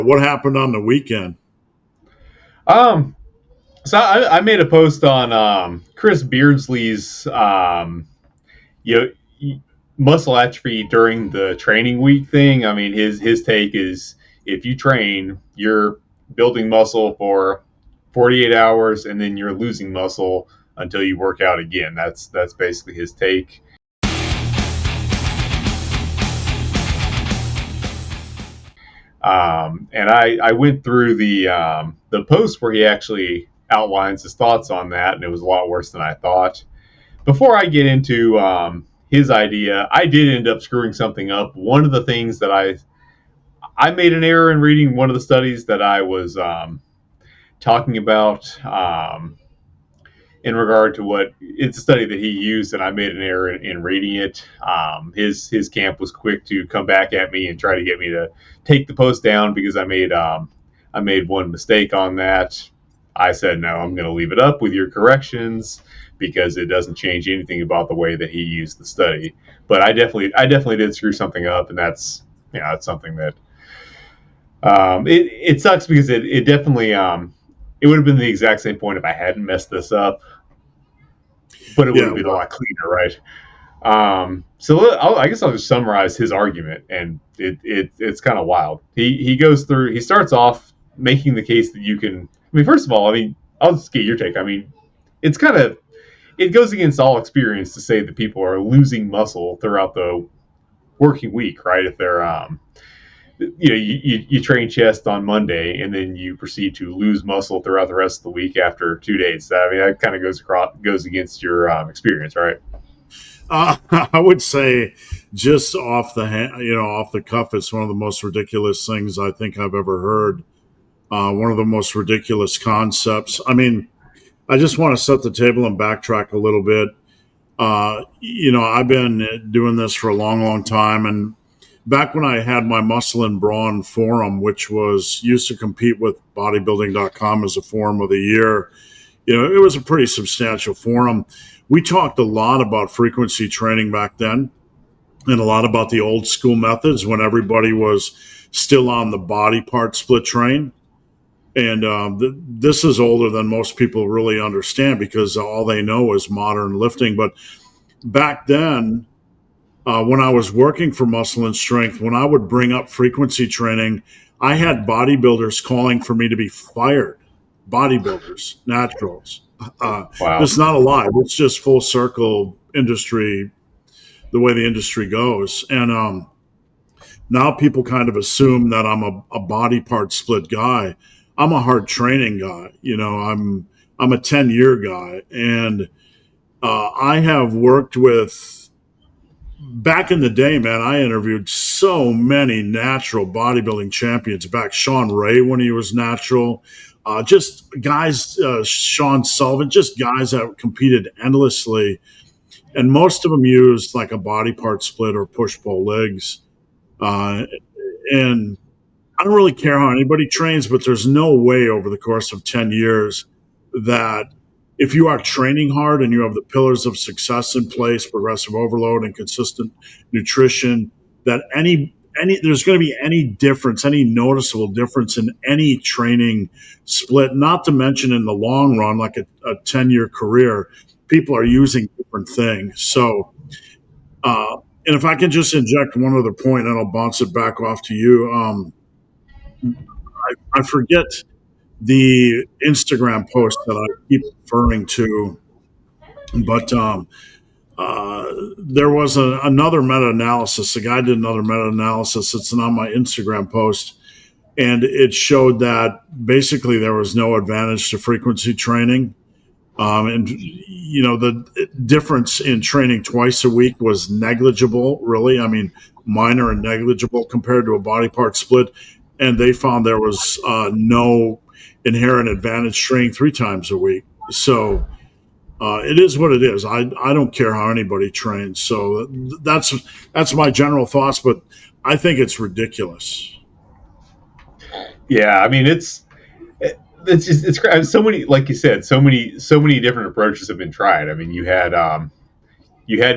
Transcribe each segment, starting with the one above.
What happened on the weekend? Um, so I made a post on Chris Beardsley's you know, muscle atrophy during the training week thing. I mean, his take is if you train, you're building muscle for 48 hours, and then you're losing muscle until you work out again. That's basically his take. And I went through the post where he actually outlines his thoughts on that, and it was a lot worse than I thought. Before I get into his idea, I did end up screwing something up. One of the things that I made an error in reading one of the studies that I was talking about in regard to what it's a study that he used, and I made an error in reading it. His camp was quick to come back at me and try to get me to take the post down because I made one mistake on that. I said no, I'm going to leave it up with your corrections because it doesn't change anything about the way that he used the study. But I definitely did screw something up, and that's something that it sucks because it definitely it would have been the exact same point if I hadn't messed this up, but it would Yeah, have been a well, lot cleaner, right? I guess I'll just summarize his argument, and it's kind of wild. He goes through. He starts off making the case that you can. I mean, first of all, I mean, I'll just get your take. I mean, it's kind of it goes against all experience to say that people are losing muscle throughout the working week, right? If they're you train chest on Monday and then you proceed to lose muscle throughout the rest of the week after 2 days. I mean, that kind of goes against your experience, right? I would say just off the off the cuff, it's one of the most ridiculous things I think I've ever heard. One of the most ridiculous concepts. I mean, I just want to set the table and backtrack a little bit. I've been doing this for a long, long time, and back when I had my Muscle and Brawn forum, which was used to compete with bodybuilding.com as a forum of the year, it was a pretty substantial forum. We talked a lot about frequency training back then and a lot about the old school methods when everybody was still on the body part split train. And this is older than most people really understand because all they know is modern lifting. But back then, when I was working for Muscle and Strength, when I would bring up frequency training, I had bodybuilders calling for me to be fired. Bodybuilders, naturals. Wow. This is not a lie. It's just full circle industry, the way the industry goes. And now people kind of assume that I'm a body part split guy. I'm a hard training guy. I'm a 10-year guy, and I have worked with back in the day, man. I interviewed so many natural bodybuilding champions. Back Sean Ray when he was natural, just guys, Sean Sullivan, just guys that competed endlessly, and most of them used like a body part split or push pull legs. Uh, and I don't really care how anybody trains, but there's no way over the course of 10 years that if you are training hard and you have the pillars of success in place, progressive overload and consistent nutrition, that any there's going to be any difference, any noticeable difference in any training split, not to mention in the long run, like a 10-year career, people are using different things. So, and if I can just inject one other point and I'll bounce it back off to you. I forget the Instagram post that I keep referring to, but there was another meta analysis. The guy did another meta analysis. It's on my Instagram post, and it showed that basically there was no advantage to frequency training. And the difference in training twice a week was negligible, really. I mean, minor and negligible compared to a body part split. And they found there was no inherent advantage training 3 times a week. So it is what it is. I don't care how anybody trains. So that's my general thoughts, but I think it's ridiculous. Yeah, I mean it's just it's so many, like you said, so many different approaches have been tried. I mean, you had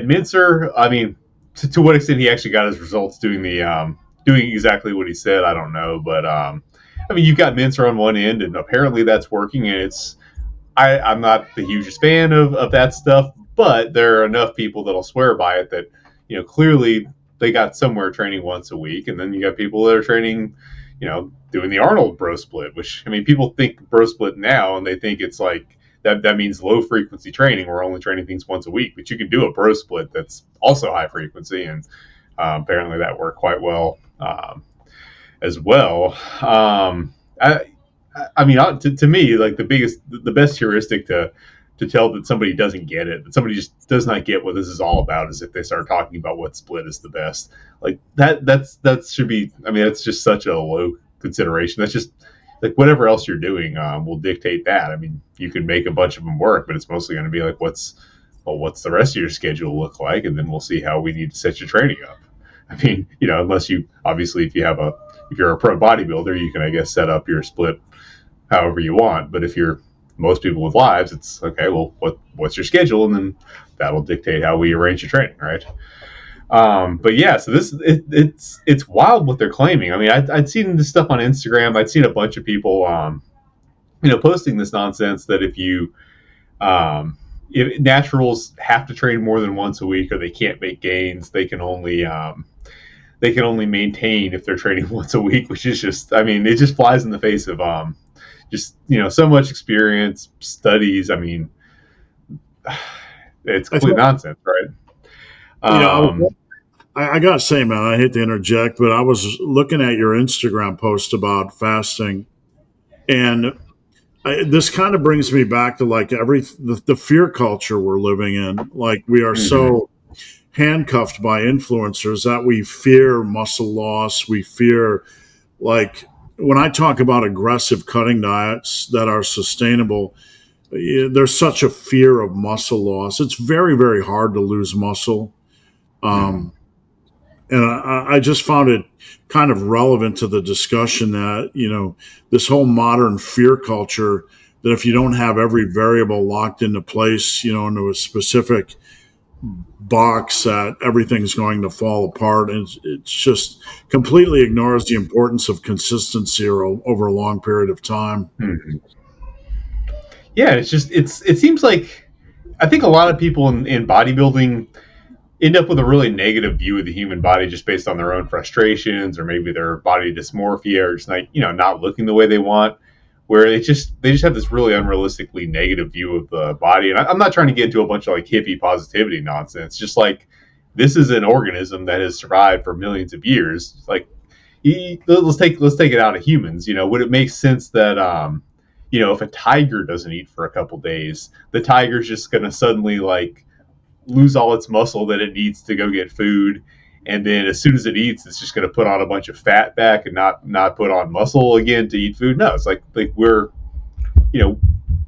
Mincer. I mean, to what extent he actually got his results doing the doing exactly what he said, I don't know, but I mean, you've got Mincer on one end, and apparently that's working, and I'm not the hugest fan of that stuff, but there are enough people that'll swear by it that, clearly they got somewhere training once a week. And then you got people that are training, doing the Arnold bro split, which, I mean, people think bro split now and they think it's like that means low frequency training. We're only training things once a week, but you can do a bro split that's also high frequency. And apparently that worked quite well as well. I mean, to me, like the best heuristic to tell that somebody doesn't get it, that somebody just does not get what this is all about, is if they start talking about what split is the best. Like that should be. I mean, that's just such a low consideration. That's just like whatever else you're doing will dictate that. I mean, you can make a bunch of them work, but it's mostly going to be like what's the rest of your schedule look like, and then we'll see how we need to set your training up. I mean, unless you obviously if you're a pro bodybuilder, you can, I guess, set up your split however you want. But if you're most people with lives, it's okay. Well, what's your schedule, and then that'll dictate how we arrange your training, right? But yeah, so it's wild what they're claiming. I mean, I'd seen this stuff on Instagram. I'd seen a bunch of people, posting this nonsense that if naturals have to train more than once a week, or they can't make gains, they can only maintain if they're training once a week, which is just, I mean, it just flies in the face of just so much experience, studies. I mean, it's complete nonsense, right? I gotta say, man, I hate to interject, but I was looking at your Instagram post about fasting, and this kind of brings me back to like the fear culture we're living in. Like we are so handcuffed by influencers that we fear muscle loss. We fear, like, when I talk about aggressive cutting diets that are sustainable, there's such a fear of muscle loss. It's very, very hard to lose muscle. And I just found it kind of relevant to the discussion that, this whole modern fear culture, that if you don't have every variable locked into place, into a specific box, that everything's going to fall apart. And it's just completely ignores the importance of consistency over a long period of time. Yeah, it seems like, I think a lot of people in bodybuilding end up with a really negative view of the human body just based on their own frustrations, or maybe their body dysmorphia, or just like, not looking the way they want, where they just have this really unrealistically negative view of the body. And I'm not trying to get into a bunch of like hippie positivity nonsense. Just like, this is an organism that has survived for millions of years. Like, let's take it out of humans. Would it make sense that if a tiger doesn't eat for a couple days, the tiger's just going to suddenly like lose all its muscle that it needs to go get food, and then as soon as it eats, it's just going to put on a bunch of fat back and not put on muscle again to eat food? No, it's like we're,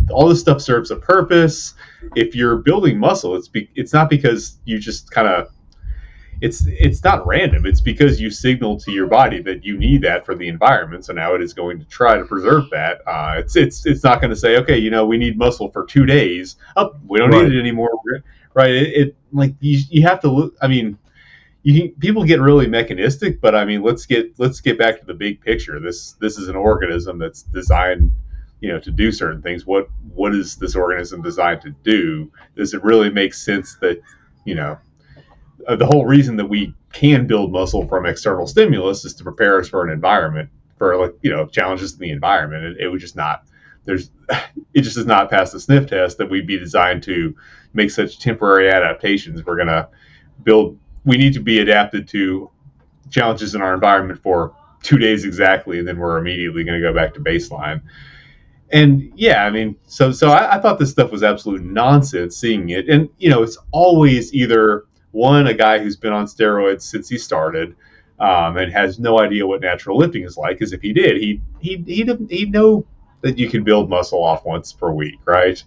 all this stuff serves a purpose. If you're building muscle, it's not because you just kind of, it's not random. It's because you signal to your body that you need that for the environment. So now it is going to try to preserve that. It's not going to say, okay, we need muscle for 2 days. Oh, we don't need it anymore. Right. It like you have to look. I mean, people get really mechanistic, but I mean, let's get back to the big picture. This is an organism that's designed, to do certain things. What is this organism designed to do? Does it really make sense that, the whole reason that we can build muscle from external stimulus is to prepare us for an environment, for like, challenges in the environment. It would just not, it just does not pass the sniff test that we'd be designed to make such temporary adaptations. We need to be adapted to challenges in our environment for 2 days exactly, and then we're immediately going to go back to baseline. And yeah, I mean, so I thought this stuff was absolute nonsense, seeing it. And, it's always either a guy who's been on steroids since he started, and has no idea what natural lifting is like, because if he did, he'd know that you can build muscle off once per week, right?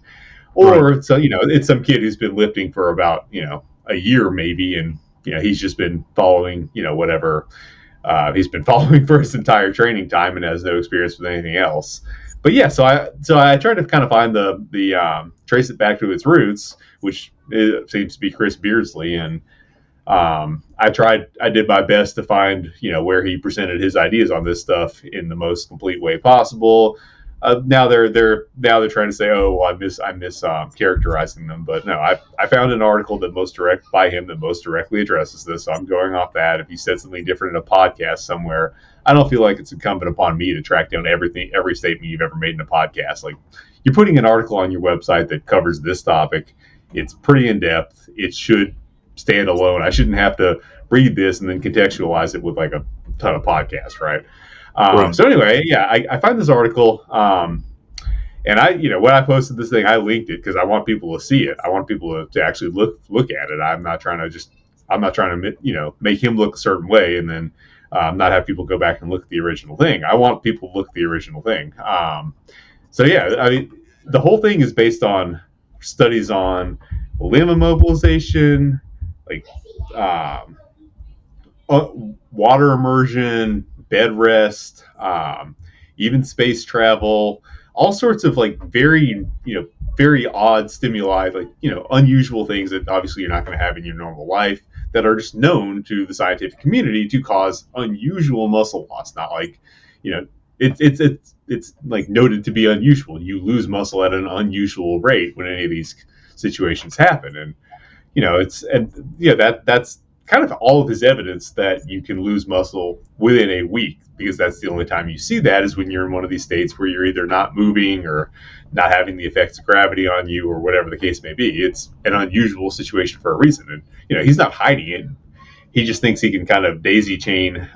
Or right. So, it's some kid who's been lifting for about, a year maybe, and, he's just been following, whatever he's been following for his entire training time and has no experience with anything else. But yeah, so I tried to kind of find the trace it back to its roots, which seems to be Chris Beardsley, and I did my best to find, where he presented his ideas on this stuff in the most complete way possible. Now they're trying to say, oh, well, I miss characterizing them, but no, I found an article that most directly addresses this. So I'm going off that. If he said something different in a podcast somewhere, I don't feel like it's incumbent upon me to track down every statement you've ever made in a podcast. Like, you're putting an article on your website that covers this topic. It's pretty in depth. It should stand alone. I shouldn't have to read this and then contextualize it with like a ton of podcasts, right? Right. So anyway, yeah, I find this article, and when I posted this thing, I linked it because I want people to see it. I want people to actually look at it. I'm not trying to make him look a certain way and then not have people go back and look at the original thing. I want people to look at the original thing. So yeah, I mean, the whole thing is based on studies on limb immobilization, like water immersion, bed rest, even space travel, all sorts of like very odd stimuli, like unusual things that obviously you're not going to have in your normal life, that are just known to the scientific community to cause unusual muscle loss. Not like, it's like noted to be unusual. You lose muscle at an unusual rate when any of these situations happen, and that's kind of all of his evidence that you can lose muscle within a week, because that's the only time you see that is when you're in one of these states where you're either not moving or not having the effects of gravity on you or whatever the case may be. It's an unusual situation for a reason, and he's not hiding it. He just thinks he can kind of daisy chain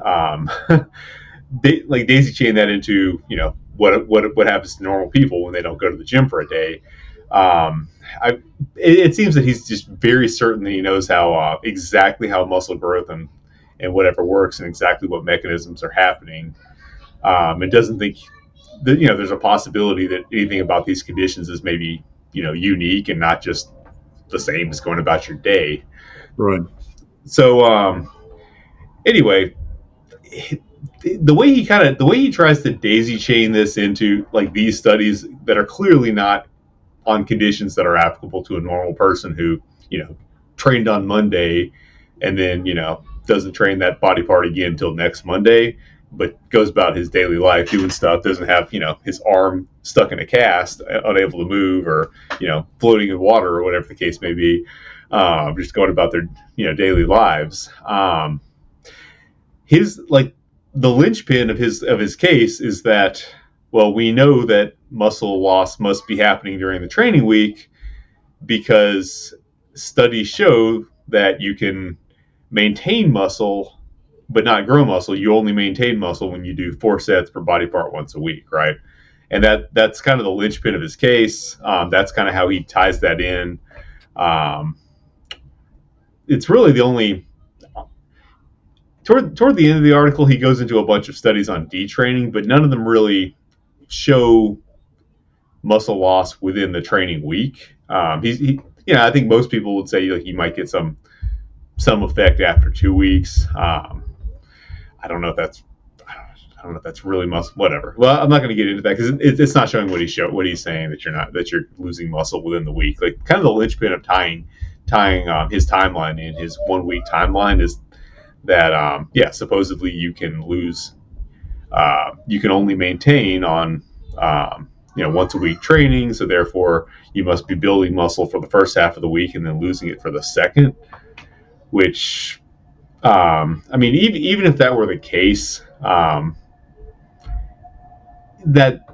daisy chain that into what happens to normal people when they don't go to the gym for a day. It seems that he's just very certain that he knows how exactly how muscle growth and whatever works and exactly what mechanisms are happening. And doesn't think that there's a possibility that anything about these conditions is maybe unique and not just the same as going about your day. Right. So anyway, the way he tries to daisy chain this into like these studies that are clearly not on conditions that are applicable to a normal person who trained on Monday and then doesn't train that body part again until next Monday, but goes about his daily life doing stuff, doesn't have his arm stuck in a cast, unable to move, or floating in water or whatever the case may be, just going about their daily lives. His the linchpin of his case is that, well, we know that muscle loss must be happening during the training week because studies show that you can maintain muscle but not grow muscle. You only maintain muscle when you do 4 sets per body part once a week, right? And that's kind of the linchpin of his case. That's kind of how he ties that in. It's really the only... Toward the end of the article, he goes into a bunch of studies on detraining, but none of them really show muscle loss within the training week. I think most people would say like you might get some effect after 2 weeks. I don't know if that's really muscle. Whatever. Well, I'm not going to get into that because it's not showing what he's saying that you're losing muscle within the week. Like kind of the linchpin of tying his timeline in, his 1 week timeline, is that supposedly you can lose. You can only maintain on once a week training, so therefore you must be building muscle for the first half of the week and then losing it for the second. Which, even if that were the case, that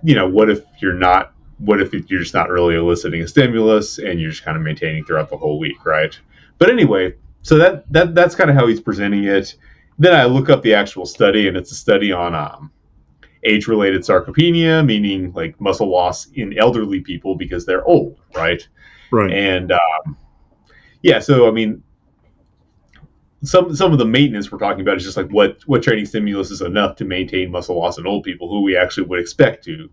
what if you're just not really eliciting a stimulus and you're just kind of maintaining throughout the whole week, right? But anyway, so that's kind of how he's presenting it. Then I look up the actual study, and it's a study on age-related sarcopenia, meaning like muscle loss in elderly people because they're old, right? Right. And so I mean, some of the maintenance we're talking about is just like what training stimulus is enough to maintain muscle loss in old people who we actually would expect to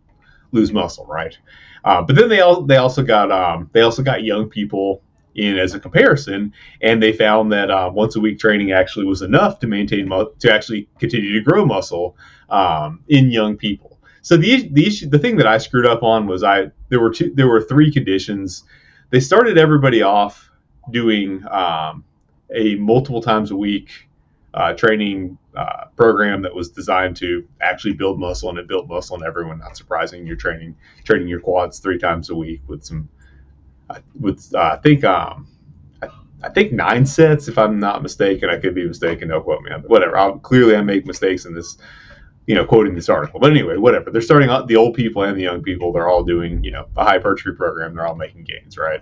lose muscle, right? But then they also got young people in as a comparison, and they found that once a week training actually was enough to maintain to actually continue to grow muscle in young people. So the thing that I screwed up on was there were 3 conditions. They started everybody off doing a multiple times a week training program that was designed to actually build muscle, and it built muscle in everyone. Not surprising, you're training your quads 3 times a week with some with I think 9 sets, if I'm not mistaken. I could be mistaken. Don't quote me on whatever. Clearly, I make mistakes in this, quoting this article. But anyway, whatever. They're starting out, the old people and the young people. They're all doing, a hypertrophy program. They're all making gains, right?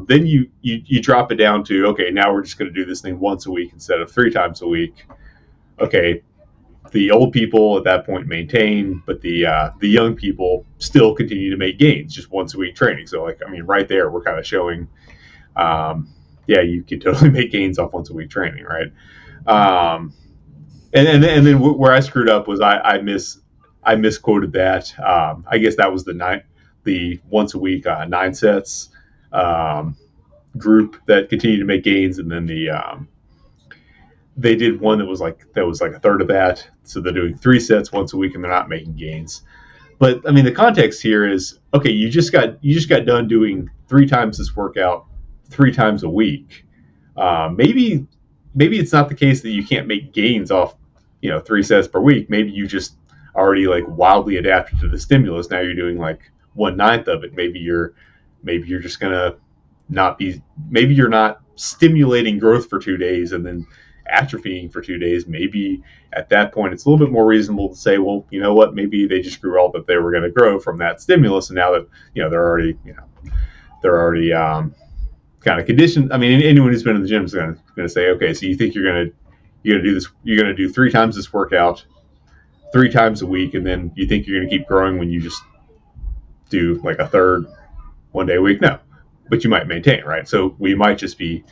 Then you drop it down to, okay, now we're just going to do this thing once a week instead of 3 times a week. Okay, the old people at that point maintain, but the young people still continue to make gains, just once a week training. So, right there, we're kind of showing, yeah, you can totally make gains off once a week training, right? And then where I screwed up was I misquoted that. I guess that was the once a week 9 sets group that continued to make gains, and then they did one that was like a third of that. So they're doing 3 sets once a week, and they're not making gains. But I mean, the context here is, okay, you just got done doing 3 times this workout 3 times a week. Maybe it's not the case that you can't make gains off 3 sets per week. Maybe you just already like wildly adapted to the stimulus. Now you're doing like 1/9 of it. Maybe you're just gonna not be. Maybe you're not stimulating growth for 2 days and then atrophying for 2 days. Maybe at that point it's a little bit more reasonable to say, well, you know what? Maybe they just grew all that they were going to grow from that stimulus, and now that they're already kind of conditioned. I mean, anyone who's been in the gym is going to say, okay, so you think you're going to do this? You're going to do 3 times this workout 3 times a week, and then you think you're going to keep growing when you just do like a third 1 day a week? No, but you might maintain, right? So we might just be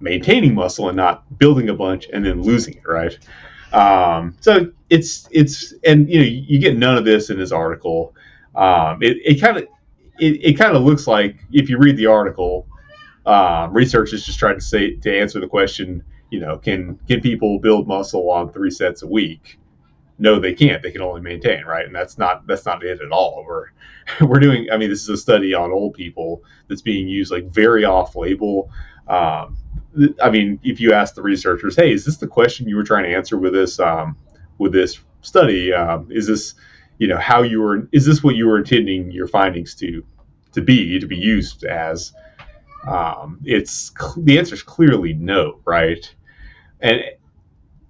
maintaining muscle and not building a bunch and then losing it, right? So it's and you get none of this in this article. It kind of looks like, if you read the article, researchers just trying to answer the question, can people build muscle on 3 sets a week? No, they can't. They can only maintain, right? And that's not it at all. We're doing. I mean, this is a study on old people that's being used like very off label. I mean, if you ask the researchers, hey, is this the question you were trying to answer with this study? Is this is this what you were intending your findings to be used as? The answer is clearly no, right? And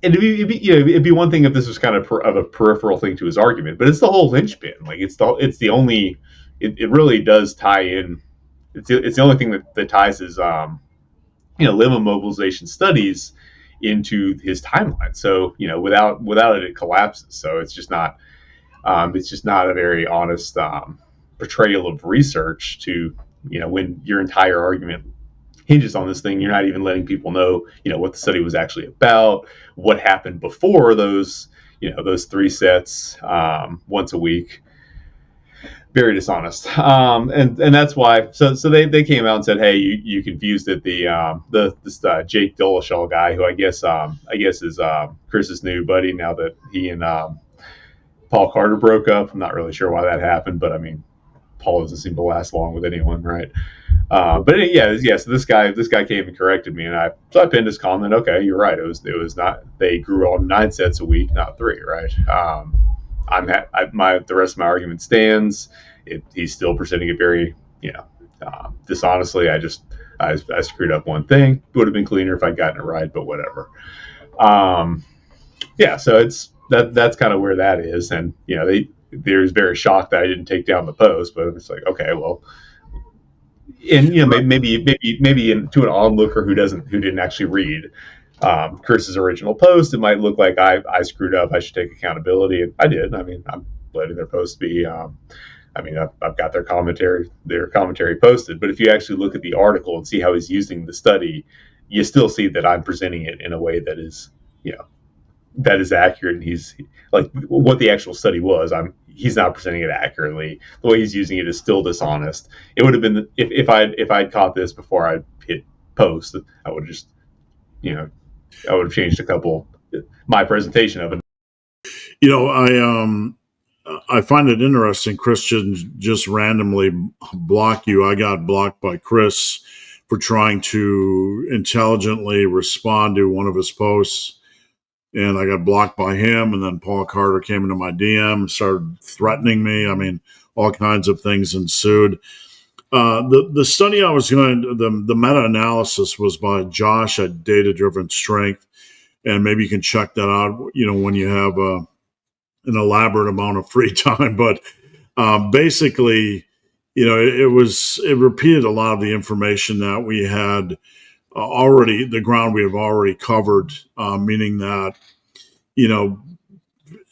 it'd be one thing if this was kind of a peripheral thing to his argument, but it's the whole linchpin. Like it's the only. It really does tie in. It's the only thing that ties his limb immobilization studies into his timeline. So without it collapses. So it's just not a very honest portrayal of research to when your entire argument hinges on this thing. You're not even letting people know what the study was actually about, what happened before those 3 sets once a week. Very dishonest, and that's why. So they came out and said, "Hey, you confused it." This Jake Dolezal guy, who I guess is Chris's new buddy now that he and Paul Carter broke up. I'm not really sure why that happened, but I mean, Paul doesn't seem to last long with anyone, right? But yeah. So this guy came and corrected me, and I pinned his comment. Okay, you're right. It was not. They grew on 9 sets a week, not 3, right? The rest of my argument stands. He's still presenting it very, dishonestly. I screwed up one thing. It would have been cleaner if I'd gotten it right, but whatever. Yeah, so that's kind of where that is, and they're very shocked that I didn't take down the post, but it's like, okay, well, and maybe to an onlooker who didn't actually read Chris's original post, it might look like I screwed up. I should take accountability, and I did. I mean, I'm letting their post be. I've got their commentary posted. But if you actually look at the article and see how he's using the study, you still see that I'm presenting it in a way that is, accurate. And he's like what the actual study was. He's not presenting it accurately. The way he's using it is still dishonest. It would have been if I'd caught this before I hit post, I would have just, I would have changed my presentation of it. I find it interesting Christians just randomly block you. I got blocked by Chris for trying to intelligently respond to one of his posts. And I got blocked by him. And then Paul Carter came into my DM and started threatening me. I mean, all kinds of things ensued. The study I was going to, the meta-analysis was by Josh at Data Driven Strength. And maybe you can check that out, when you have an elaborate amount of free time. But basically, it repeated a lot of the information that we had already, the ground we have already covered, meaning that,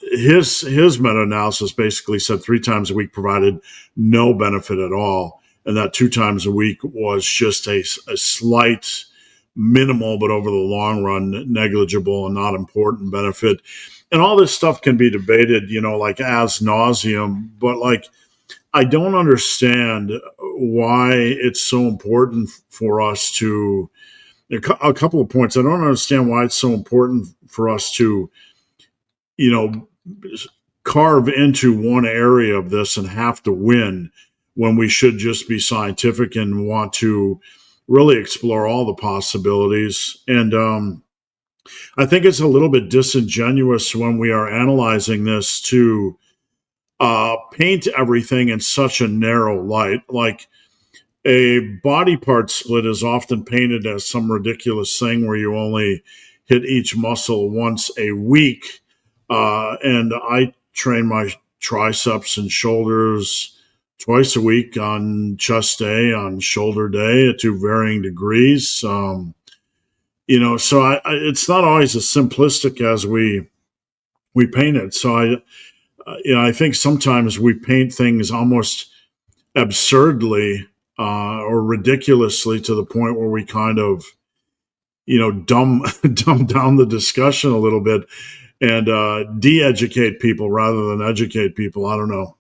his meta-analysis basically said 3 times a week provided no benefit at all, and that 2 times a week was just a slight, minimal, but over the long run, negligible and not important benefit. And all this stuff can be debated, like as nauseum, but like, I don't understand why it's so important for us to, a couple of points. I don't understand why it's so important for us to, carve into one area of this and have to win when we should just be scientific and want to really explore all the possibilities. And I think it's a little bit disingenuous when we are analyzing this to paint everything in such a narrow light. Like a body part split is often painted as some ridiculous thing where you only hit each muscle once a week. And I train my triceps and shoulders twice a week on chest day, on shoulder day, to varying degrees. So it's not always as simplistic as we paint it. So I think sometimes we paint things almost absurdly or ridiculously to the point where we kind of, dumb down the discussion a little bit and de-educate people rather than educate people. I don't know.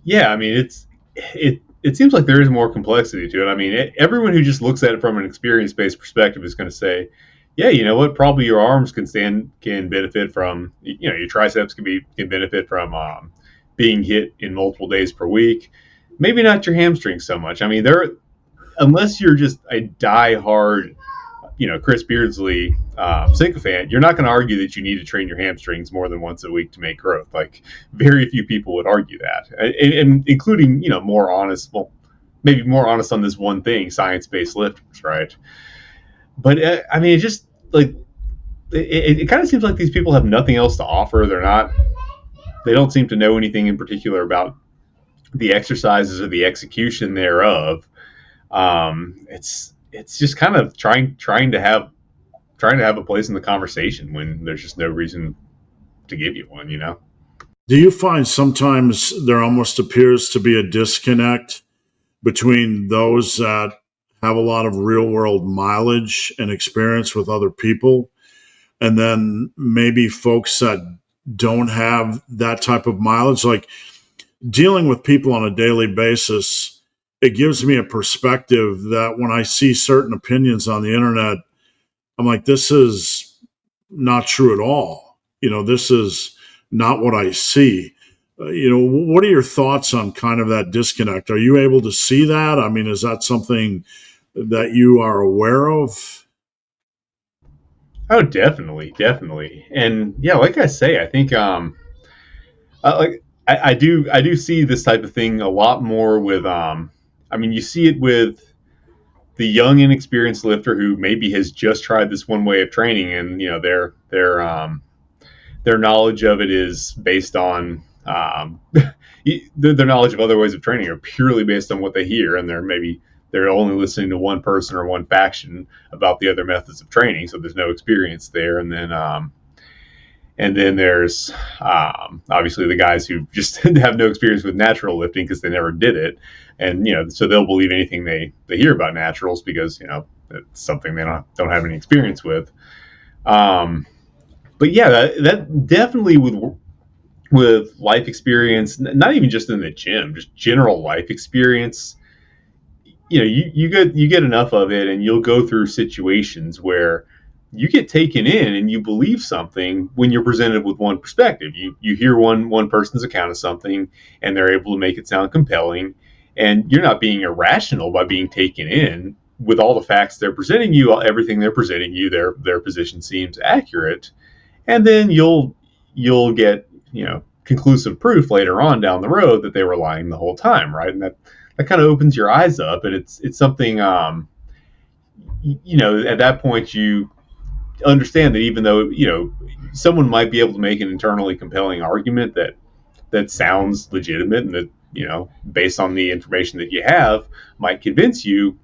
Yeah, I mean, it seems like there is more complexity to it. I mean, everyone who just looks at it from an experience-based perspective is going to say, yeah, you know what? Probably your arms can benefit from, your triceps can benefit from being hit in multiple days per week. Maybe not your hamstrings so much. I mean, unless you're just a die-hard, Chris Beardsley sycophant, you're not going to argue that you need to train your hamstrings more than once a week to make growth. Like, very few people would argue that, and including, more honest, well, maybe more honest on this one thing, science-based lifters, right? But I mean, it just like it kind of seems like these people have nothing else to offer. They don't seem to know anything in particular about the exercises or the execution thereof. It's just kind of trying to have a place in the conversation when there's just no reason to give you one. Do you find sometimes there almost appears to be a disconnect between those that have a lot of real world mileage and experience with other people, and then maybe folks that don't have that type of mileage? Like, dealing with people on a daily basis, it gives me a perspective that when I see certain opinions on the internet, I'm like, this is not true at all. This is not what I see. What are your thoughts on kind of that disconnect? Are you able to see that? I mean, is that something that you are aware of? Oh, definitely. And yeah, like I say, I think I do see this type of thing a lot more with I mean, you see it with the young inexperienced lifter who maybe has just tried this one way of training, and their knowledge of it is based on their knowledge of other ways of training are purely based on what they hear, and they're only listening to one person or one faction about the other methods of training, so there's no experience there. And then there's obviously the guys who just have no experience with natural lifting because they never did it, and so they'll believe anything they hear about naturals because it's something they don't have any experience with. But yeah, that definitely with life experience, not even just in the gym, just general life experience. You get enough of it, and you'll go through situations where you get taken in and you believe something when you're presented with one perspective. You hear one person's account of something, and they're able to make it sound compelling, And you're not being irrational by being taken in with all the facts they're presenting you, everything they're presenting you, their position seems accurate. And then you'll get, conclusive proof later on down the road that they were lying the whole time, right? And that kind of opens your eyes up, and it's something, at that point you understand that even though, someone might be able to make an internally compelling argument that sounds legitimate and that, based on the information that you have, might convince you,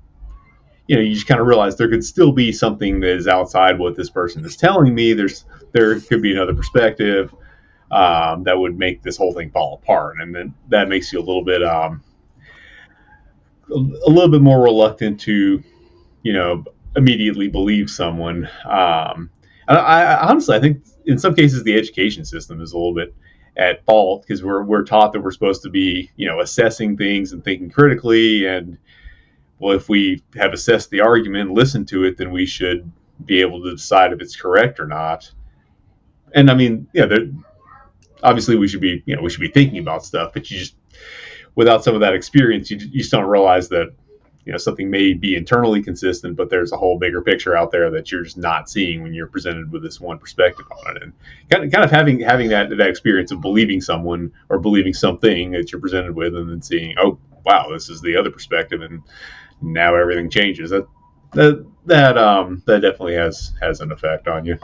you just kind of realize there could still be something that is outside what this person is telling me. There could be another perspective that would make this whole thing fall apart, and then that makes you a little bit more reluctant to, immediately believe someone. I honestly, I think in some cases the education system is a little bit at fault, because we're taught that we're supposed to be, assessing things and thinking critically, and well, if we have assessed the argument and listened to it, then we should be able to decide if it's correct or not. And I mean, obviously we should be thinking about stuff, but you just, without some of that experience, you just don't realize that, something may be internally consistent, but there's a whole bigger picture out there that you're just not seeing when you're presented with this one perspective on it. And kind of having that experience of believing someone or believing something that you're presented with, and then seeing, oh wow, this is the other perspective, and now everything changes. That definitely has an effect on you.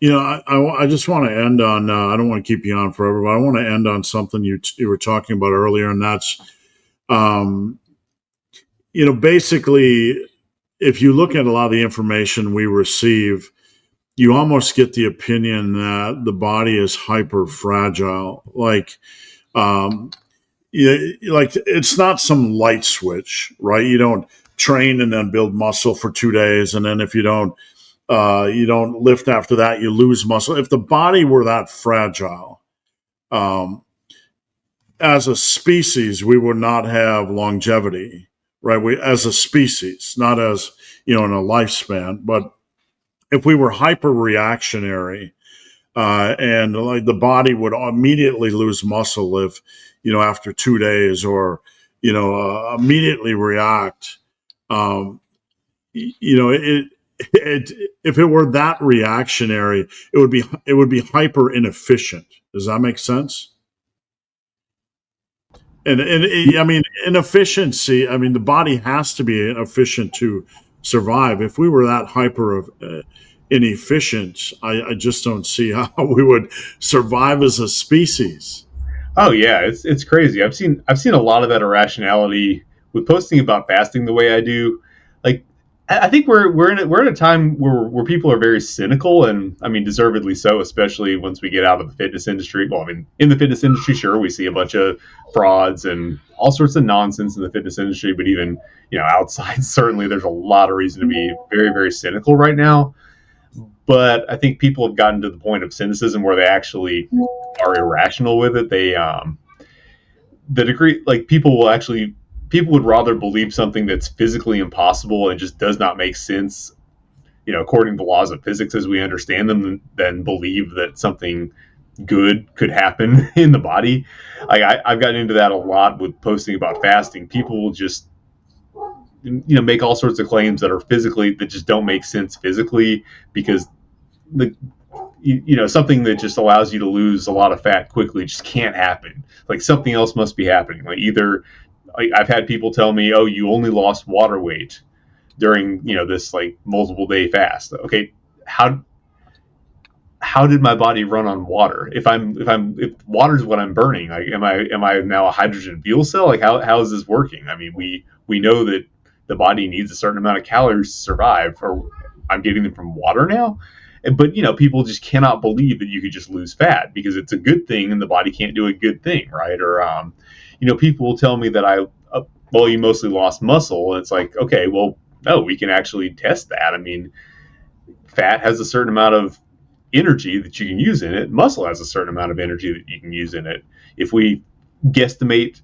I just want to end on, I don't want to keep you on forever, but I want to end on something you were talking about earlier, and that's, basically, if you look at a lot of the information we receive, you almost get the opinion that the body is hyper fragile. Like it's not some light switch, right? You don't train and then build muscle for 2 days, and then if you don't lift after that, you lose muscle. If the body were that fragile, as a species, we would not have longevity, right? As a species, not as, in a lifespan. But if we were hyper reactionary, and like the body would immediately lose muscle if, after 2 days, or, immediately react, if it were that reactionary, it would be hyper inefficient. Does that make sense? And I mean, inefficiency. I mean, the body has to be efficient to survive. If we were that hyper inefficient, I just don't see how we would survive as a species. Oh yeah, it's crazy. I've seen a lot of that irrationality with posting about fasting the way I do. Like, I think we're in a time where people are very cynical, and I mean deservedly so, especially once we get out of the fitness industry. Well, I mean, in the fitness industry, sure, we see a bunch of frauds and all sorts of nonsense in the fitness industry, but even, outside, certainly there's a lot of reason to be very, very cynical right now. But I think people have gotten to the point of cynicism where they actually are irrational with it. They the degree, like, people would rather believe something that's physically impossible and just does not make sense, according to the laws of physics as we understand them, than believe that something good could happen in the body. Like, I've gotten into that a lot with posting about fasting. People will just, make all sorts of claims that just don't make sense physically, because something that just allows you to lose a lot of fat quickly just can't happen. Like, something else must be happening. Like, either, I've had people tell me, oh, you only lost water weight during, this like multiple day fast. Okay, how did my body run on water? If water is what I'm burning, like, am I now a hydrogen fuel cell? Like, how is this working? I mean, we know that the body needs a certain amount of calories to survive, or I'm getting them from water now. But, people just cannot believe that you could just lose fat because it's a good thing and the body can't do a good thing, right? Or, people will tell me that you mostly lost muscle. And it's like, okay, well, no, we can actually test that. I mean, fat has a certain amount of energy that you can use in it. Muscle has a certain amount of energy that you can use in it. If we guesstimate,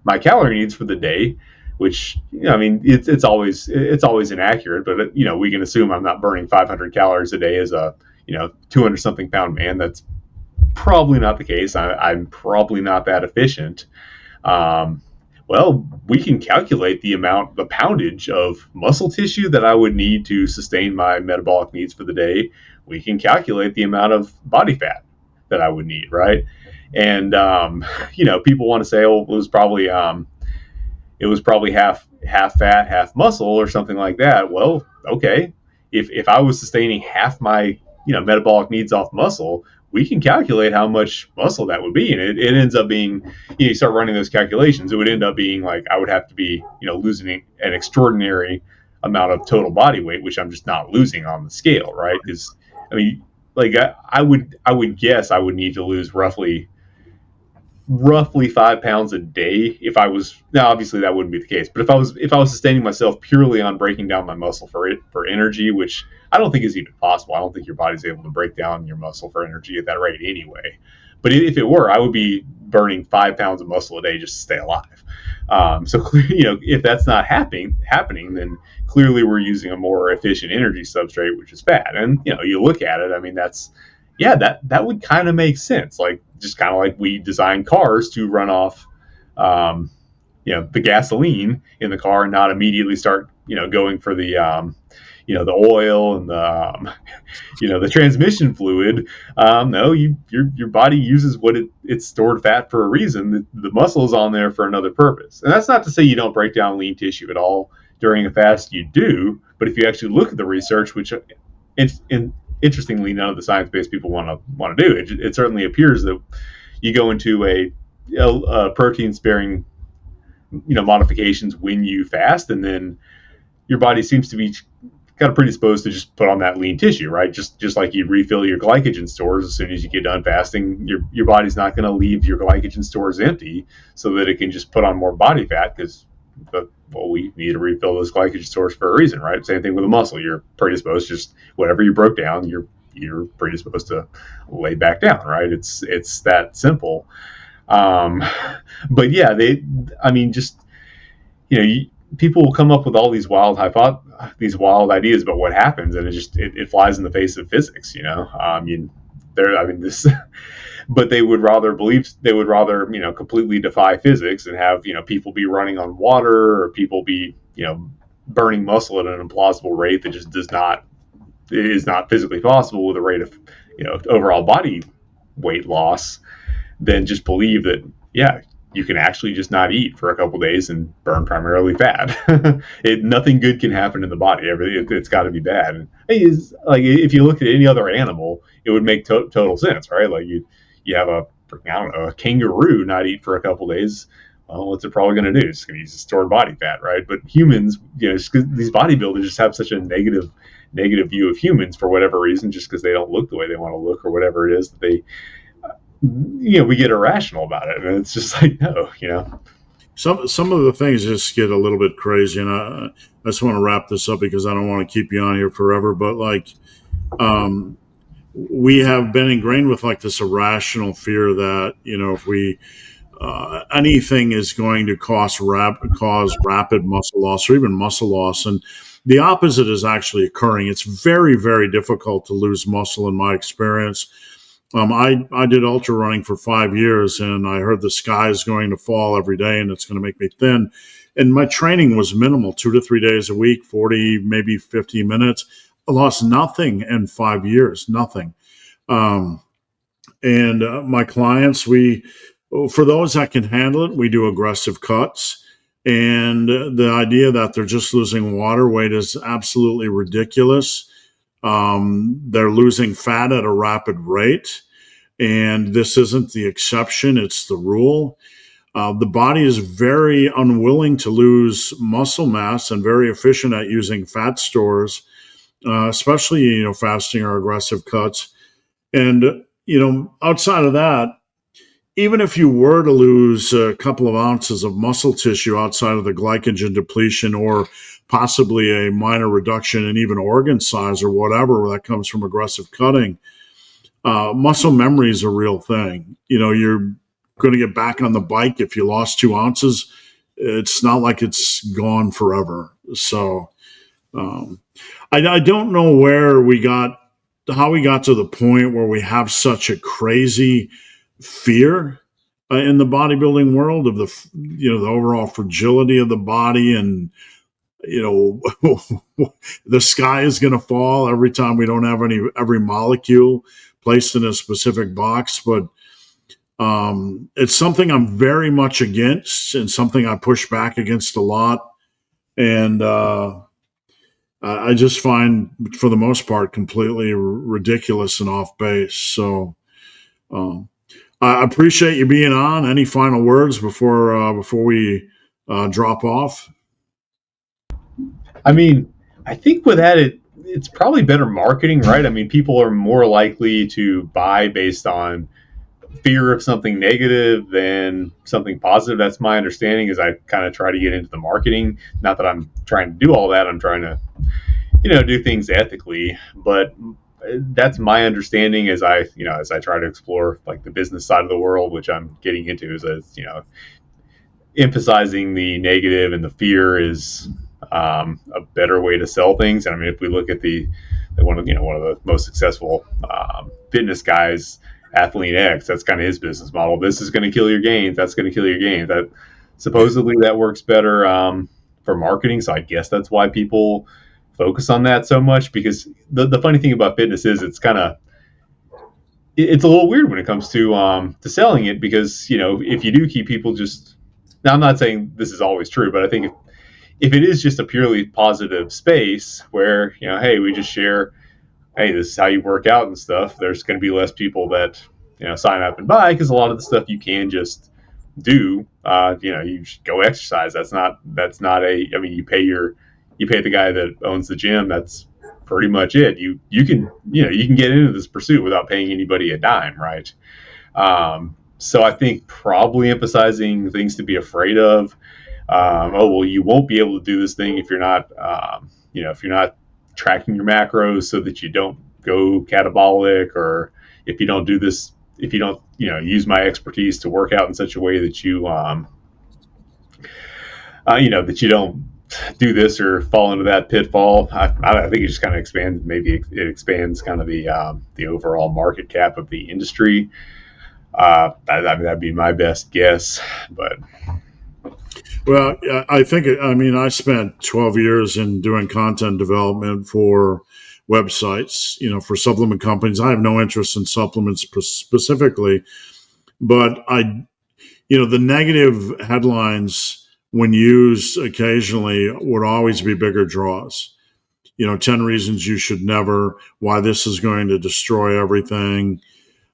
my calorie needs for the day, which, I mean, it's always inaccurate, but we can assume I'm not burning 500 calories a day as a 200 something pound man. That's probably not the case. I'm probably not that efficient. Um, well, we can calculate the poundage of muscle tissue that I would need to sustain my metabolic needs for the day. We can calculate the amount of body fat that I would need, right? And people want to say, "Oh, it was probably half fat, half muscle, or something like that." Well, okay, if I was sustaining half my metabolic needs off muscle, we can calculate how much muscle that would be, and it ends up being you start running those calculations, it would end up being like I would have to be losing an extraordinary amount of total body weight, which I'm just not losing on the scale, right? Because I mean, like I would guess I would need to lose roughly 5 pounds a day if I was now obviously that wouldn't be the case, but if I was sustaining myself purely on breaking down my muscle for energy, which I don't think is even possible. I don't think your body's able to break down your muscle for energy at that rate anyway. But if it were, I would be burning 5 pounds of muscle a day just to stay alive. So if that's not happening, then clearly we're using a more efficient energy substrate, which is fat. And you look at it, I mean that would kind of make sense. Like just kind of like we design cars to run off, the gasoline in the car and not immediately start, going for the oil and the transmission fluid. No, your body uses what it's stored fat for a reason. The muscle is on there for another purpose, and that's not to say you don't break down lean tissue at all during a fast. You do, but if you actually look at the research, which it's interestingly none of the science-based people want to do, it certainly appears that you go into a protein-sparing modifications when you fast, and then your body seems to be kind of predisposed to just put on that lean tissue, right? Just like you refill your glycogen stores as soon as you get done fasting, your body's not going to leave your glycogen stores empty so that it can just put on more body fat because we need to refill those glycogen stores for a reason, right? Same thing with a muscle. You're predisposed, just whatever you broke down, you're predisposed to lay back down, right? It's that simple. Um, but yeah, just people will come up with all these these wild ideas about what happens, and it flies in the face of physics. This, but they would rather completely defy physics and have people be running on water, or people be burning muscle at an implausible rate that just is not physically possible with a rate of overall body weight loss, than just believe that you can actually just not eat for a couple of days and burn primarily fat. Nothing good can happen in the body. It's got to be bad. And like if you look at any other animal, it would make total sense, right? Like you have a kangaroo not eat for a couple of days. Well, what's it probably going to do? It's going to use stored body fat, right? But humans, just 'cause these bodybuilders just have such a negative view of humans for whatever reason, just because they don't look the way they want to look or whatever it is that they we get irrational about it, and it's just like no. Some of the things just get a little bit crazy, and I just want to wrap this up because I don't want to keep you on here forever. But um, we have been ingrained with like this irrational fear that if we anything is going to cause rapid muscle loss or even muscle loss, and the opposite is actually occurring. It's very, very difficult to lose muscle in my experience. I did ultra running for 5 years, and I heard the sky is going to fall every day and it's going to make me thin. And my training was minimal, 2 to 3 days a week, 40, maybe 50 minutes. I lost nothing in 5 years, nothing. Um, and my clients, for those that can handle it, we do aggressive cuts. And the idea that they're just losing water weight is absolutely ridiculous. They're losing fat at a rapid rate, and this isn't the exception, it's the rule. The body is very unwilling to lose muscle mass and very efficient at using fat stores, especially, fasting or aggressive cuts. And, outside of that, even if you were to lose a couple of ounces of muscle tissue outside of the glycogen depletion, or possibly a minor reduction in even organ size or whatever that comes from aggressive cutting, muscle memory is a real thing. You're going to get back on the bike if you lost 2 ounces. It's not like it's gone forever. So I don't know how we got to the point where we have such a crazy fear in the bodybuilding world of the overall fragility of the body, and the sky is going to fall every time we don't have every molecule placed in a specific box. But it's something I'm very much against, and something I push back against a lot. And I just find, for the most part, completely ridiculous and off base. So um, I appreciate you being on. Any final words before we drop off? I mean, I think with that, it's probably better marketing, right? I mean, people are more likely to buy based on fear of something negative than something positive. That's my understanding. As I kind of try to get into the marketing. Not that I'm trying to do all that. I'm trying to, do things ethically. But that's my understanding as I try to explore like the business side of the world, which I'm getting into, is emphasizing the negative and the fear is a better way to sell things. And I mean, if we look at the one of the most successful fitness guys, Athlete X, that's kind of his business model. This is going to kill your gains. That's going to kill your gains. That supposedly that works better for marketing. So I guess that's why people focus on that so much. Because the funny thing about fitness is it's a little weird when it comes to selling it, because if you do keep people just, now I'm not saying this is always true, but I think if it is just a purely positive space where hey, we just share, hey, this is how you work out and stuff, there's going to be less people that sign up and buy, because a lot of the stuff you can just do. You just go exercise. That's not I mean, you pay the guy that owns the gym. That's pretty much it. You can get into this pursuit without paying anybody a dime, right? So I think probably emphasizing things to be afraid of. Oh, well, you won't be able to do this thing if you're not if you're not tracking your macros so that you don't go catabolic, or if you don't do this, if you don't use my expertise to work out in such a way that that you don't do this or fall into that pitfall. I think it just kind of expands. Maybe it expands kind of the overall market cap of the industry. I mean, that'd be my best guess, but. Well, I think, I spent 12 years in doing content development for websites, for supplement companies. I have no interest in supplements specifically, but the negative headlines, when used occasionally, would always be bigger draws. 10 reasons you should never, why this is going to destroy everything.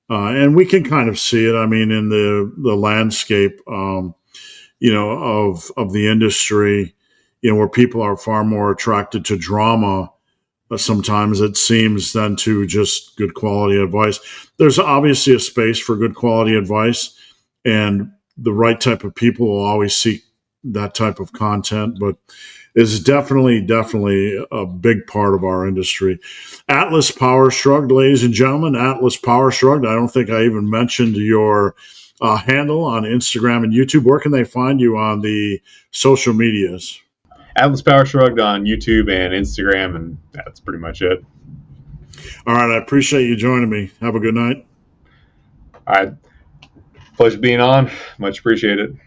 And we can kind of see it, in the landscape, of the industry, where people are far more attracted to drama sometimes, it seems, than to just good quality advice. There's obviously a space for good quality advice, and the right type of people will always seek that type of content, but it's definitely a big part of our industry. Atlas Power Shrugged, ladies and gentlemen, Atlas Power Shrugged. I don't think I even mentioned your handle on Instagram and YouTube. Where can they find you on the social medias? Atlas Power Shrugged on YouTube and Instagram, and that's pretty much it. All right, I appreciate you joining me. Have a good night. All right. Pleasure being on. Much appreciated.